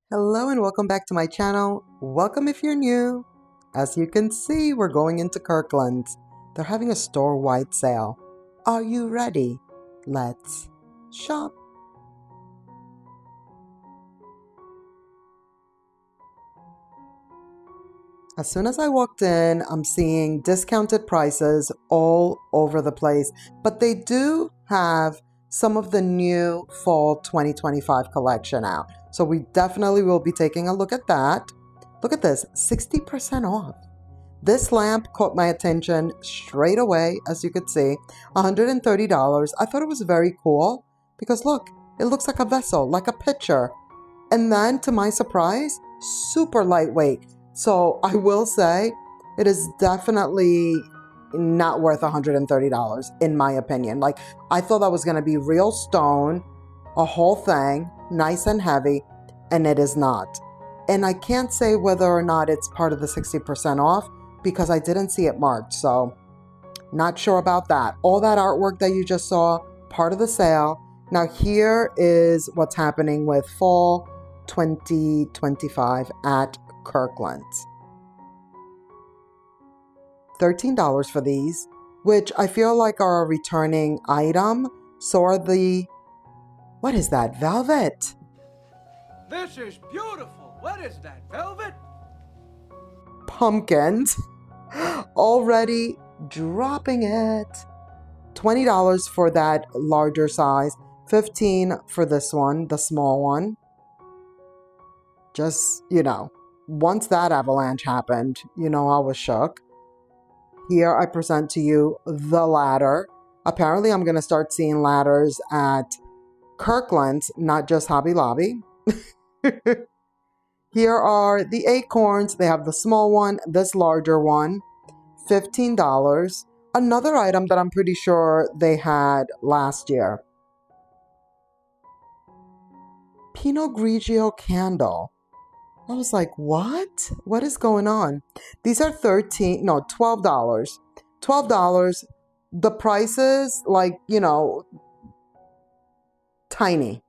Hello and welcome back to my channel. Welcome if you're new. As you can see, we're going into Kirklands. They're having a store-wide sale. Are you ready? Let's shop. As soon as I walked in, I'm seeing discounted prices all over the place, but they do have some of the new fall 2025 collection out. So we definitely will be taking a look at that. Look at this, 60% off. This lamp caught my attention straight away, as you could see, $130. I thought it was very cool because look, it looks like a vessel, like a pitcher. And then to my surprise, super lightweight. So I will say it is definitely not worth $130 in my opinion. Like I thought that was going to be real stone, a whole thing, nice and heavy, and it is not. And I can't say whether or not it's part of the 60% off because I didn't see it marked. So not sure about that. All that artwork that you just saw, part of the sale. Now here is what's happening with fall 2025 at Kirklands. $13 for these, which I feel like are a returning item. So are the, what is that, velvet? This is beautiful. What is that, velvet? Pumpkins. Already dropping it. $20 for that larger size. $15 for this one, the small one. Just, once that avalanche happened, I was shook. Here I present to you the ladder. Apparently I'm going to start seeing ladders at Kirklands, not just Hobby Lobby. Here are the acorns. They have the small one, this larger one, $15. Another item that I'm pretty sure they had last year. Pinot Grigio candle. I was like, what? What is going on? These are $12. $12. The prices, tiny.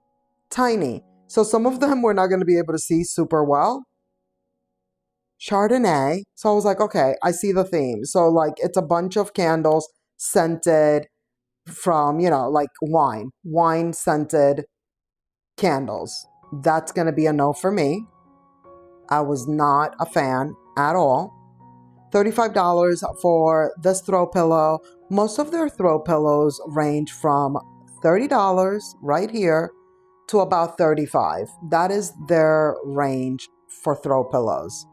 So some of them we're not going to be able to see super well. Chardonnay. So I was like, okay, I see the theme. So it's a bunch of candles scented from, wine scented candles. That's going to be a no for me. I was not a fan at all. $35 for this throw pillow. Most of their throw pillows range from $30 right here to about $35. That is their range for throw pillows.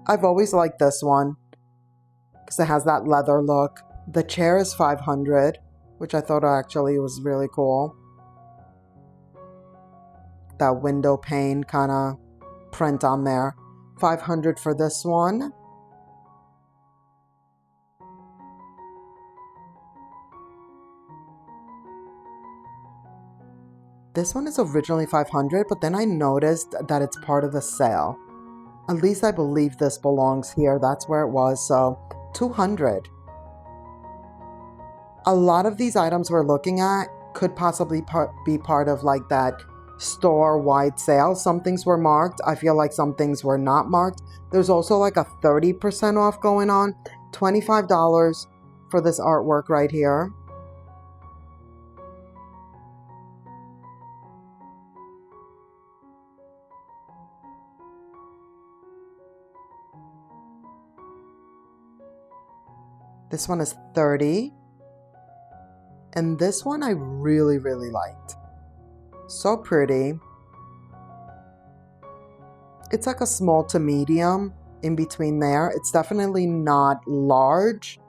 I've always liked this one because it has that leather look. The chair is $500, which I thought actually was really cool. That window pane kind of print on there. $500 for this one. This one is originally $500, but then I noticed that it's part of the sale. At least I believe this belongs here. That's where it was. So $200. A lot of these items we're looking at could possibly be part of that store-wide sale. Some things were marked. I feel like some things were not marked. There's also a 30% off going on. $25 for this artwork right here. This one is $30. And this one I really, really liked. So pretty. It's like a small to medium in between there. It's definitely not large.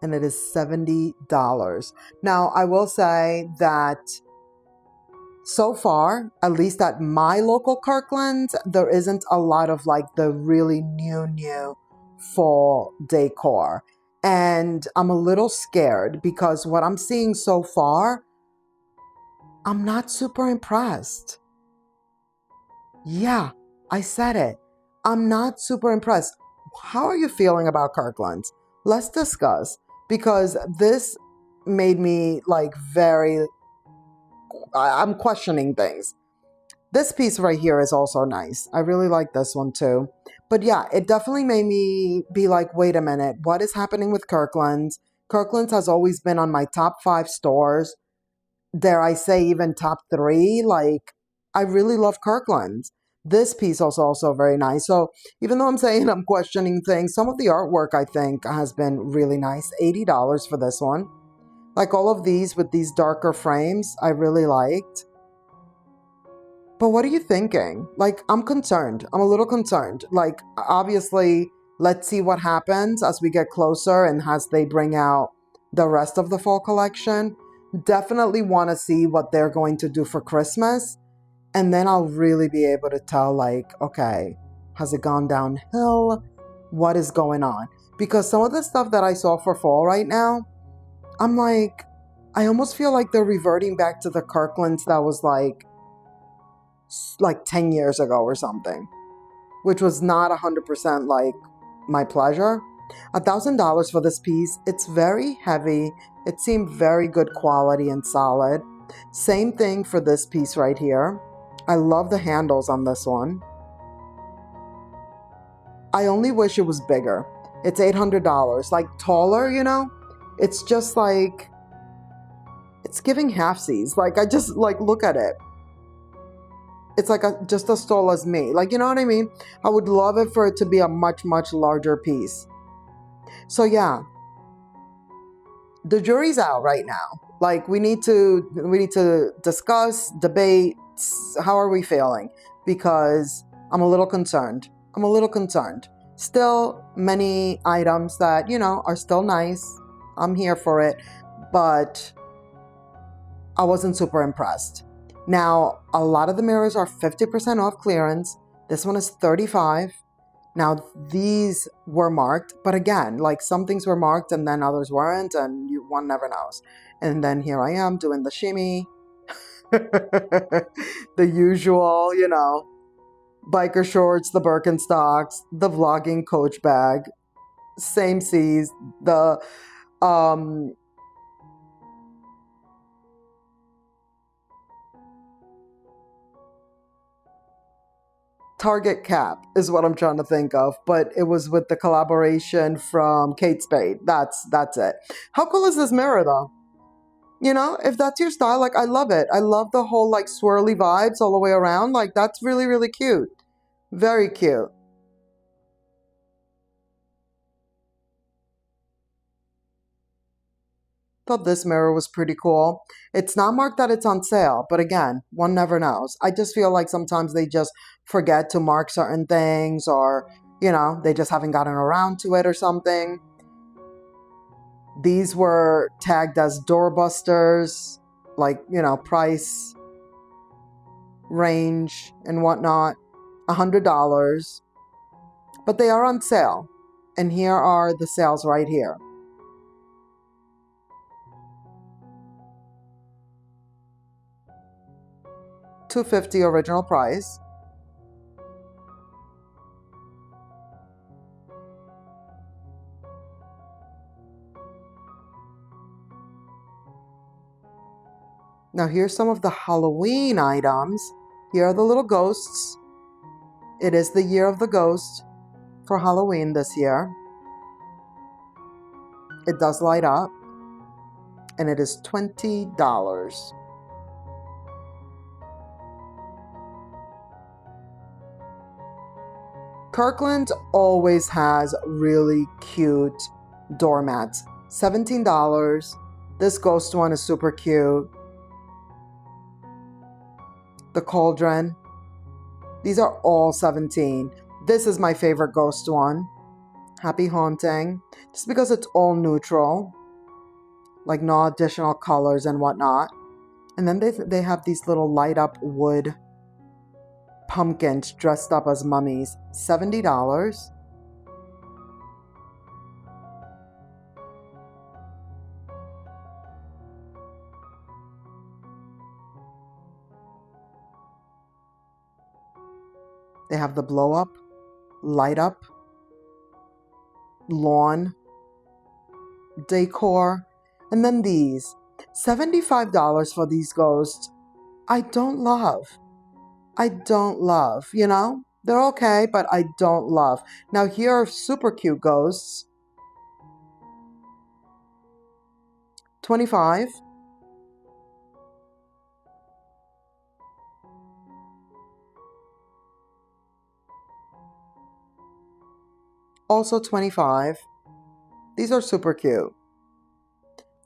And it is $70. Now, I will say that so far, at least at my local Kirklands, there isn't a lot of the really new fall decor. And I'm a little scared because what I'm seeing so far, I'm not super impressed. Yeah, I said it. I'm not super impressed. How are you feeling about Kirklands? Let's discuss, because this made me like I'm questioning things. This piece right here is also nice. I really like this one too. But yeah, it definitely made me be like, wait a minute, what is happening with Kirkland's? Kirkland's has always been on my top 5 stores. Dare I say even top 3? Like, I really love Kirkland's. This piece is also very nice. So even though I'm saying I'm questioning things, some of the artwork I think has been really nice. $80 for this one. Like all of these with these darker frames, I really liked. But what are you thinking? Like, I'm concerned. I'm a little concerned. Like, obviously, let's see what happens as we get closer and as they bring out the rest of the fall collection. Definitely want to see what they're going to do for Christmas. And then I'll really be able to tell, like, okay, has it gone downhill? What is going on? Because some of the stuff that I saw for fall right now, I'm like, I almost feel like they're reverting back to the Kirklands that was like 10 years ago or something, which was not 100% like my pleasure. $1,000 for this piece. It's very heavy. It seemed very good quality and solid. Same thing for this piece right here. I love the handles on this one. I only wish it was bigger. It's $800, like taller, you know? It's just like, it's giving halfsies. Like, I just like, look at it. It's like just as tall as me. Like, you know what I mean? I would love it for it to be a much, much larger piece. So yeah, the jury's out right now. Like, we need to discuss, debate, how are we feeling? Because I'm a little concerned. I'm a little concerned. Still many items that, you know, are still nice. I'm here for it, but I wasn't super impressed. Now, a lot of the mirrors are 50% off clearance. This one is $35. Now, these were marked, but again, like some things were marked and then others weren't, and one never knows. And then here I am doing the shimmy. The usual, you know, biker shorts, the Birkenstocks, the vlogging Coach bag, same C's, the Target cap is what I'm trying to think of, but it was with the collaboration from Kate Spade. That's it. How cool is this mirror though? You know, if that's your style, like I love it. I love the whole like swirly vibes all the way around. Like that's really, really cute. Very cute. Thought this mirror was pretty cool. It's not marked that it's on sale, but again, one never knows. I just feel like sometimes they just forget to mark certain things, or, you know, they just haven't gotten around to it or something. These were tagged as doorbusters, like, you know, price, range, and whatnot. $100. But they are on sale. And here are the sales right here. $250 original price. Now here's some of the Halloween items. Here are the little ghosts. It is the year of the ghost for Halloween this year. It does light up. And it is $20. Kirkland always has really cute doormats. $17. This ghost one is super cute. The cauldron. These are all $17. This is my favorite ghost one. Happy Haunting. Just because it's all neutral. Like no additional colors and whatnot. And then they have these little light up wood pumpkins dressed up as mummies. $70. They have the blow up, light up, lawn, decor. And then these, $75 for these ghosts. I don't love. I don't love, you know? They're okay, but I don't love. Now here are super cute ghosts. 25. Also 25. These are super cute.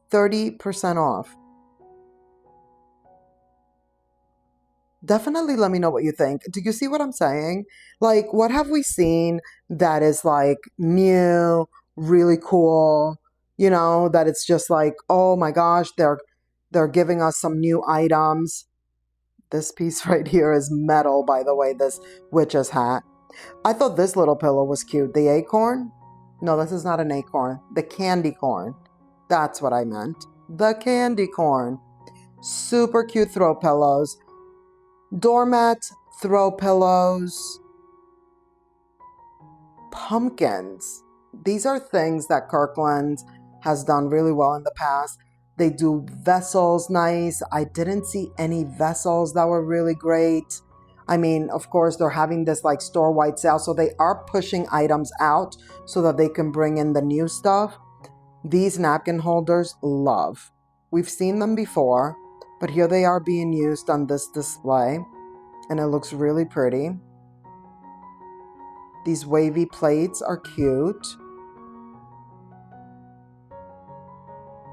30% off. Definitely let me know what you think. Do you see what I'm saying? Like, what have we seen that is like new, really cool, you know, that it's just like, oh my gosh, they're giving us some new items. This piece right here is metal, by the way, this witch's hat. I thought this little pillow was cute. The acorn? No, this is not an acorn. The candy corn. That's what I meant. The candy corn. Super cute throw pillows. Doormats, throw pillows, pumpkins. These are things that Kirklands has done really well in the past. They do vessels nice. I didn't see any vessels that were really great. I mean, of course, they're having this like store-wide sale, so they are pushing items out so that they can bring in the new stuff. These napkin holders, love. We've seen them before, but here they are being used on this display, and it looks really pretty. These wavy plates are cute.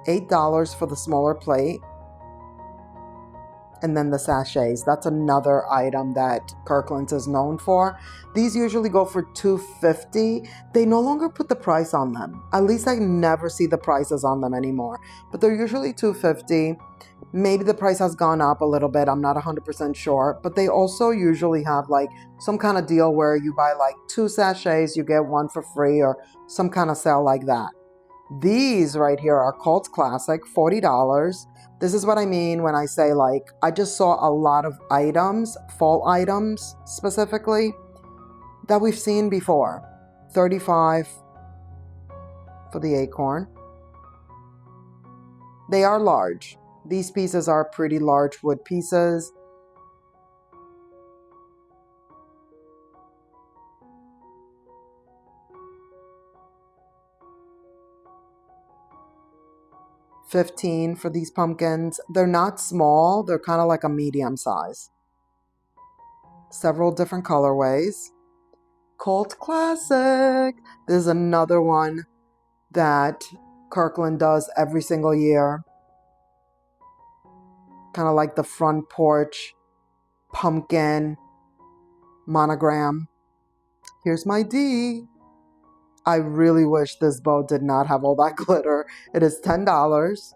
$8 for the smaller plate. And then the sachets. That's another item that Kirkland's is known for. These usually go for $2.50. They no longer put the price on them. At least I never see the prices on them anymore. But they're usually $2.50. Maybe the price has gone up a little bit. I'm not 100% sure. But they also usually have like some kind of deal where you buy like 2 sachets, you get 1 for free, or some kind of sale like that. These right here are Cult Classic, $40. This is what I mean when I say like, I just saw a lot of items, fall items specifically, that we've seen before. $35 for the acorn. They are large. These pieces are pretty large wood pieces. $15 for these pumpkins. They're not small. They're kind of like a medium size. Several different colorways. Cult Classic. There's another one that Kirkland does every single year. Kind of like the front porch pumpkin monogram. Here's my D. I really wish this bow did not have all that glitter. It is $10.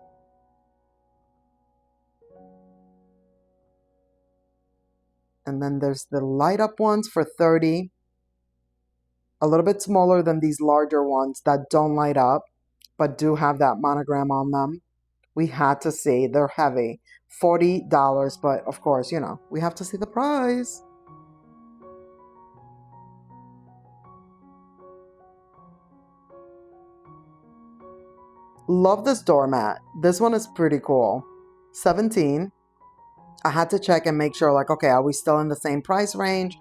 And then there's the light up ones for $30. A little bit smaller than these larger ones that don't light up, but do have that monogram on them. We had to see. They're heavy. $40, but of course, you know, we have to see the price. Love this doormat. This one is pretty cool. $17. I had to check and make sure, like, okay, are we still in the same price range?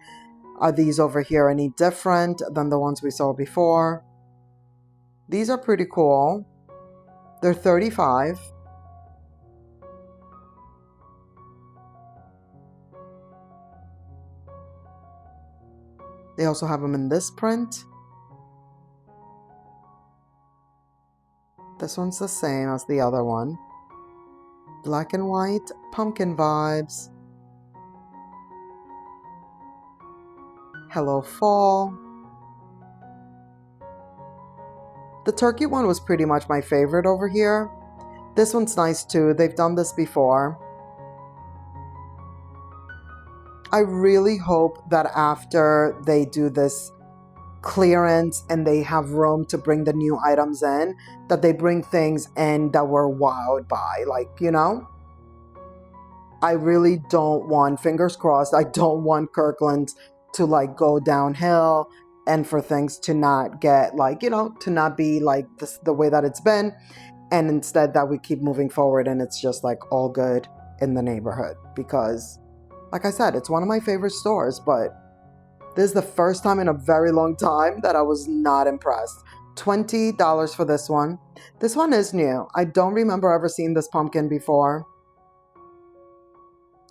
Are these over here any different than the ones we saw before? These are pretty cool. They're $35. They also have them in this print. This one's the same as the other one. Black and white, pumpkin vibes. Hello Fall. The turkey one was pretty much my favorite over here. This one's nice too. They've done this before. I really hope that after they do this clearance and they have room to bring the new items in, that they bring things in that we're wowed by, like, you know, I really don't want, fingers crossed, I don't want Kirkland to like go downhill and for things to not get like, you know, to not be like this, the way that it's been. And instead that we keep moving forward and it's just like all good in the neighborhood. Because, like I said, it's one of my favorite stores, but this is the first time in a very long time that I was not impressed. $20 for this one. This one is new. I don't remember ever seeing this pumpkin before.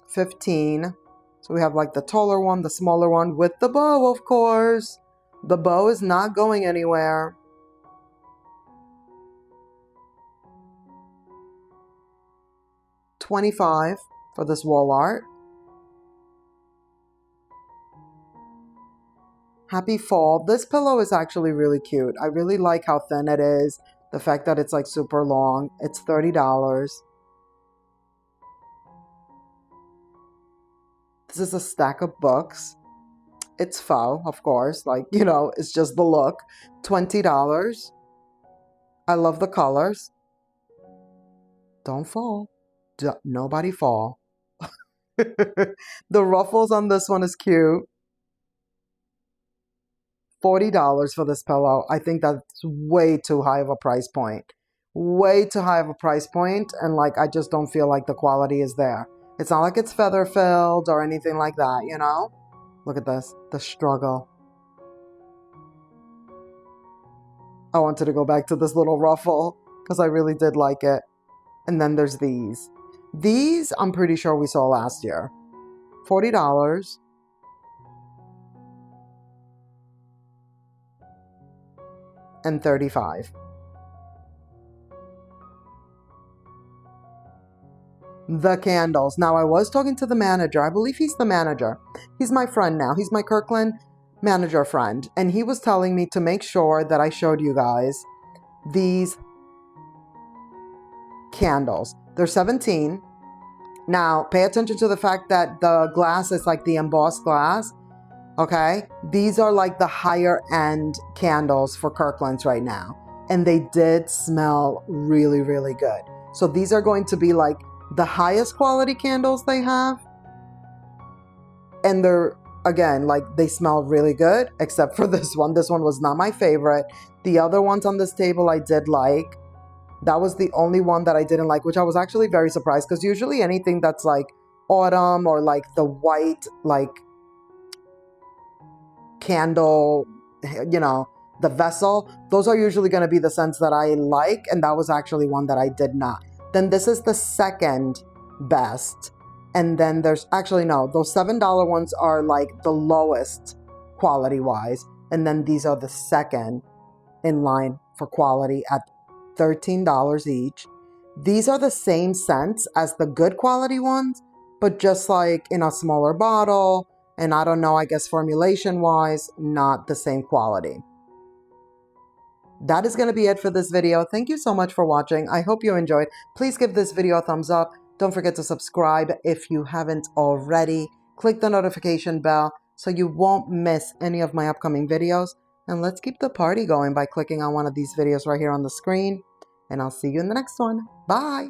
15. So we have like the taller one, the smaller one with the bow, of course. The bow is not going anywhere. $25 for this wall art. Happy fall. This pillow is actually really cute. I really like how thin it is. The fact that it's like super long. It's $30. This is a stack of books. It's faux, of course. Like, you know, it's just the look. $20. I love the colors. Don't fall. Nobody fall. The ruffles on this one is cute. $40 for this pillow. I think that's way too high of a price point. Way too high of a price point, and like I just don't feel like the quality is there. It's not like it's feather filled or anything like that, you know? Look at this, the struggle. I wanted to go back to this little ruffle because I really did like it. And then there's these. These I'm pretty sure we saw last year. $40. And $35. The candles. Now I was talking to the manager. I believe he's the manager. He's my friend now. He's my Kirkland manager friend. And he was telling me to make sure that I showed you guys these candles. They're 17. Now pay attention to the fact that the glass is like the embossed glass. Okay, these are like the higher end candles for Kirklands right now. And they did smell really, really good. So these are going to be like the highest quality candles they have. And they're, again, like they smell really good, except for this one. This one was not my favorite. The other ones on this table I did like. That was the only one that I didn't like, which I was actually very surprised because usually anything that's like autumn or like the white, like candle, you know, the vessel, those are usually going to be the scents that I like, and that was actually one that I did not. Then this is the second best, and then there's actually no, those $7 ones are like the lowest quality wise, and then these are the second in line for quality at $13 each. These are the same scents as the good quality ones, but just like in a smaller bottle. And I don't know, I guess formulation-wise, not the same quality. That is going to be it for this video. Thank you so much for watching. I hope you enjoyed. Please give this video a thumbs up. Don't forget to subscribe if you haven't already. Click the notification bell so you won't miss any of my upcoming videos. And let's keep the party going by clicking on one of these videos right here on the screen. And I'll see you in the next one. Bye!